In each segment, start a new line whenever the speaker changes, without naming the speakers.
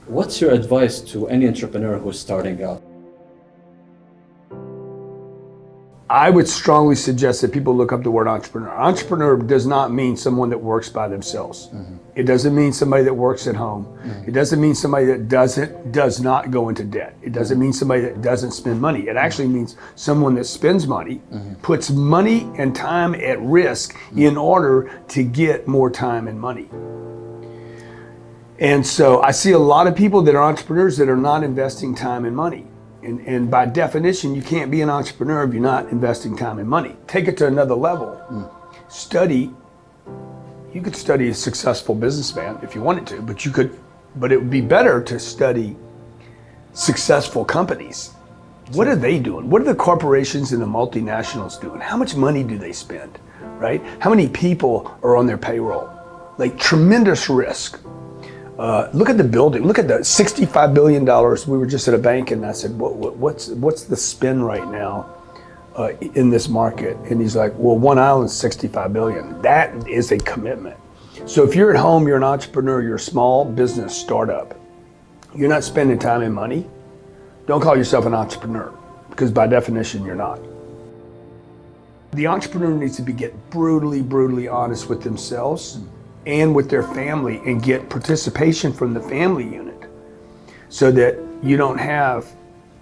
What's your advice to any entrepreneur who's starting out?
I would strongly suggest that people look up the word entrepreneur. Entrepreneur does not mean someone that works by themselves. Mm-hmm. It doesn't mean somebody that works at home. Mm-hmm. It doesn't mean somebody that does not go into debt. It doesn't mean somebody that doesn't spend money. It actually means someone that spends money, puts money and time at risk in order to get more time and money. And so I see a lot of people that are entrepreneurs that are not investing time and money. And by definition, you can't be an entrepreneur if you're not investing time and money. Take it to another level. You could study a successful businessman if you wanted to, but it would be better to study successful companies. What are they doing? What are the corporations and the multinationals doing? How much money do they spend, right? How many people are on their payroll? Like tremendous risk. Look at the building. Look at the $65 billion. We were just at a bank and I said, what's the spin right now in this market? And he's like, well, one island's $65 billion. That is a commitment. So if you're at home, you're an entrepreneur, you're a small business startup, you're not spending time and money, don't call yourself an entrepreneur, because by definition, you're not. The entrepreneur needs to get brutally honest with themselves and with their family and get participation from the family unit, so that you don't have,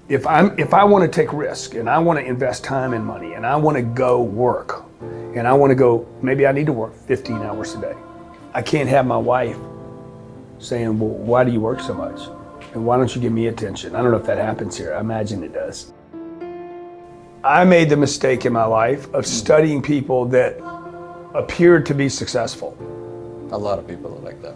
if I want to take risk and I want to invest time and money and I want to go work and I want to go, maybe I need to work 15 hours a day. I can't have my wife saying, well, why do you work so much? And why don't you give me attention? I don't know if that happens here. I imagine it does. I made the mistake in my life of studying people that appeared to be successful.
A lot of people are like that.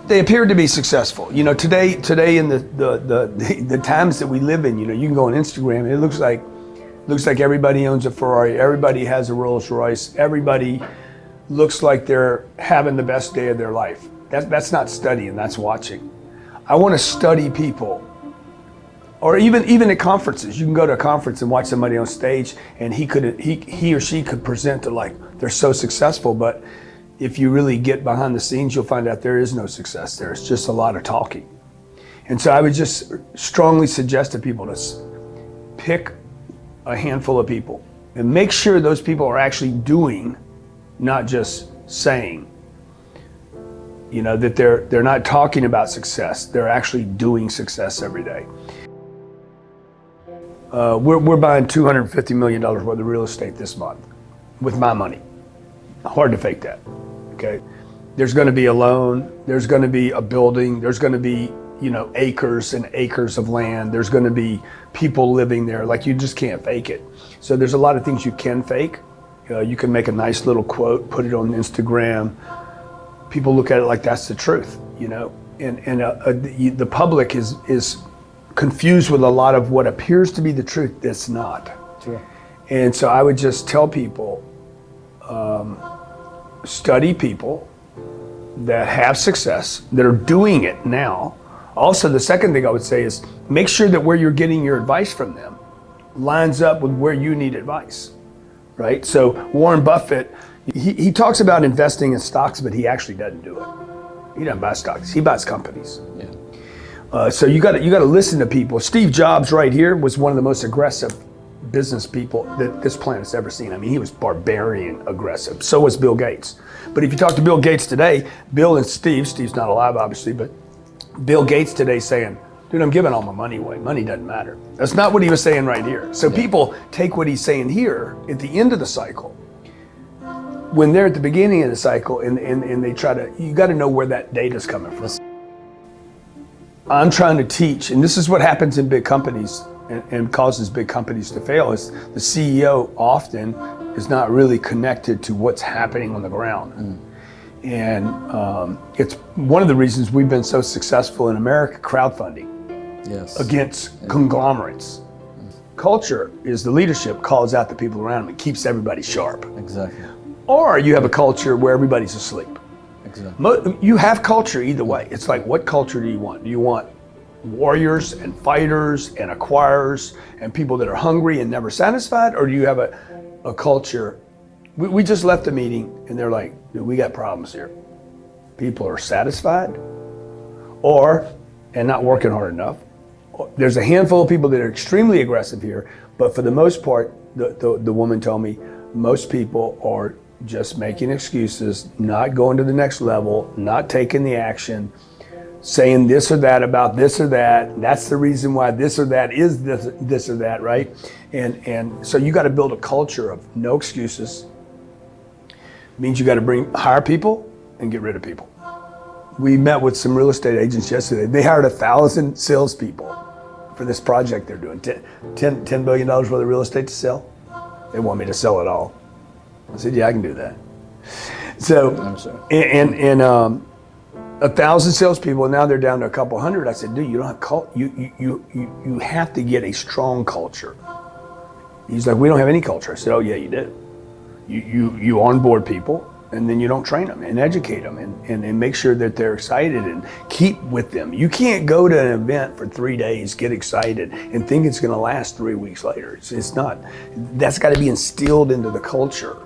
They appeared to be successful. You know, today in the times that we live in, you know, you can go on Instagram and it looks like everybody owns a Ferrari, everybody has a Rolls Royce, everybody looks like they're having the best day of their life. That's not studying, that's watching. I want to study people. Or even at conferences, you can go to a conference and watch somebody on stage and he or she could present to like they're so successful, but if you really get behind the scenes, you'll find out there is no success there. It's just a lot of talking. And so I would just strongly suggest to people to pick a handful of people and make sure those people are actually doing, not just saying. You know, that they're not talking about success, they're actually doing success every day. We're buying $250 million worth of real estate this month with my money. Hard to fake that, okay? There's gonna be a loan, there's gonna be a building, there's gonna be, you know, acres and acres of land, there's gonna be people living there, like you just can't fake it. So there's a lot of things you can fake. You can make a nice little quote, put it on Instagram. People look at it like that's the truth, you know? And the public is confused with a lot of what appears to be the truth that's not.
Sure.
And so I would just tell people, study people that have success, that are doing it now. Also, the second thing I would say is make sure that where you're getting your advice from them lines up with where you need advice, right? So Warren Buffett, he talks about investing in stocks, but he actually doesn't do it. He doesn't buy stocks, he buys companies.
Yeah.
So you got to listen to people. Steve Jobs right here was one of the most aggressive business people that this planet's ever seen. I mean, he was barbarian aggressive. So was Bill Gates. But if you talk to Bill Gates today, Bill and Steve's not alive obviously, but Bill Gates today saying, dude, I'm giving all my money away. Money doesn't matter. That's not what he was saying right here. So people take what he's saying here at the end of the cycle, when they're at the beginning of the cycle and they try to, you got to know where that data's coming from. I'm trying to teach, and this is what happens in big companies and causes big companies to fail, is the CEO often is not really connected to what's happening on the ground. And it's one of the reasons we've been so successful in America, crowdfunding against conglomerates. Culture is the leadership calls out the people around them and keeps everybody sharp.
Exactly.
Or you have a culture where everybody's asleep.
Exactly.
You have culture either way. It's like, what culture do you want? Do you want warriors and fighters and acquirers and people that are hungry and never satisfied? Or do you have a culture? We just left a meeting and they're like, dude, we got problems here. People are satisfied or and not working hard enough. There's a handful of people that are extremely aggressive here, but for the most part, the woman told me, most people are just making excuses, not going to the next level, not taking the action, saying this or that about this or that. That's the reason why this or that is this or that, right? And so you got to build a culture of no excuses. Means you got to hire people and get rid of people. We met with some real estate agents yesterday. They hired 1,000 salespeople for this project they're doing. $10 billion worth of real estate to sell. They want me to sell it all. I said, yeah, I can do that. So, and 1,000 salespeople, now they're down to a couple hundred. I said, dude, you don't have you have to get a strong culture. He's like, we don't have any culture. I said, oh yeah, you do. You onboard people, and then you don't train them and educate them and make sure that they're excited and keep with them. You can't go to an event for 3 days, get excited, and think it's gonna last 3 weeks later. It's not. That's gotta be instilled into the culture.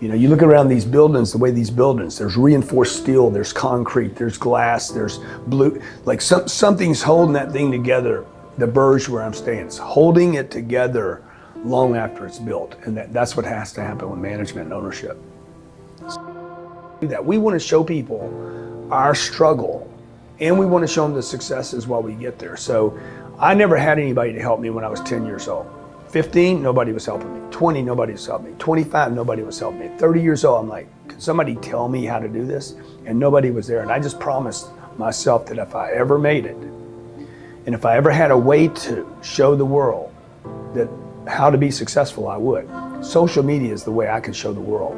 You know, you look around these buildings, the way these buildings, there's reinforced steel, there's concrete, there's glass, there's blue, like something's holding that thing together. The Burj where I'm staying, it's holding it together long after it's built. And that's what has to happen with management and ownership. That we want to show people our struggle, and we want to show them the successes while we get there. So I never had anybody to help me when I was 10 years old. 15, nobody was helping me. 20, nobody was helping me. 25, nobody was helping me. 30 years old, I'm like, can somebody tell me how to do this? And nobody was there. And I just promised myself that if I ever made it, and if I ever had a way to show the world that how to be successful, I would. Social media is the way I can show the world.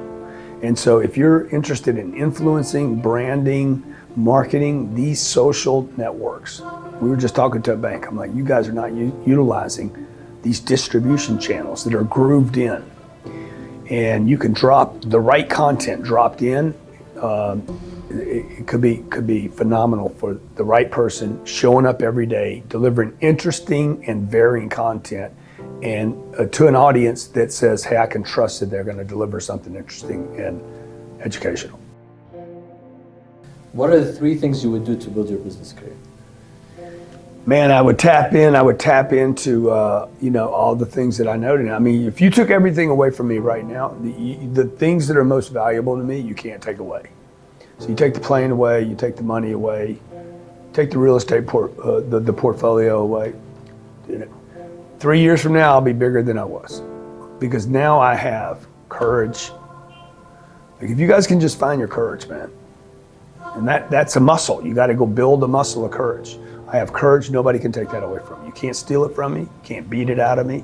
And so if you're interested in influencing, branding, marketing, these social networks, we were just talking to a bank. I'm like, you guys are not utilizing these distribution channels that are grooved in. And you can drop the right content dropped in. It could be phenomenal for the right person showing up every day, delivering interesting and varying content, and to an audience that says, hey, I can trust that they're going to deliver something interesting and educational.
What are the 3 things you would do to build your business career?
Man, I would tap into all the things that I know. I mean, if you took everything away from me right now, the things that are most valuable to me, you can't take away. So you take the plane away, you take the money away, take the real estate the portfolio away. 3 years from now, I'll be bigger than I was, because now I have courage. Like, if you guys can just find your courage, man, and that's a muscle. You got to go build a muscle of courage. I have courage. Nobody can take that away from me. You can't steal it from me. You can't beat it out of me.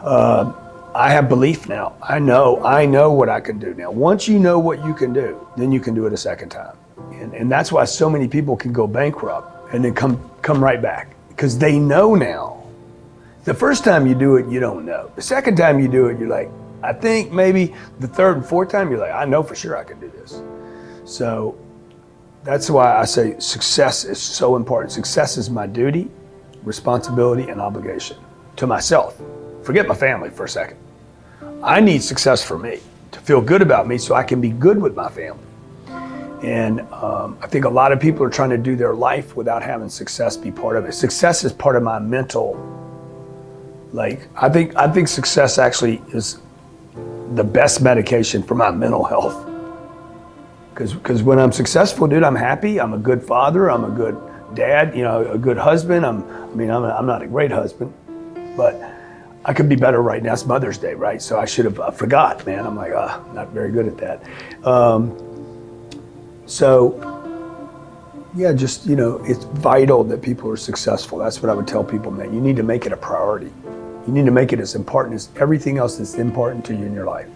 I have belief now. I know what I can do now. Once you know what you can do, then you can do it a second time. And that's why so many people can go bankrupt and then come right back, because they know now. The first time you do it, you don't know. The second time you do it, you're like, I think maybe. The third and fourth time, you're like, I know for sure I can do this. So that's why I say success is so important. Success is my duty, responsibility, and obligation to myself. Forget my family for a second. I need success for me, to feel good about me so I can be good with my family. And I think a lot of people are trying to do their life without having success be part of it. Success is part of my mental, I think success actually is the best medication for my mental health. Because when I'm successful, dude, I'm happy. I'm a good father. I'm a good dad. A good husband. I'm not a great husband, but I could be better right now. It's Mother's Day, right? So I should have. I forgot, man. I'm like, not very good at that. It's vital that people are successful. That's what I would tell people, man. You need to make it a priority. You need to make it as important as everything else that's important to you in your life.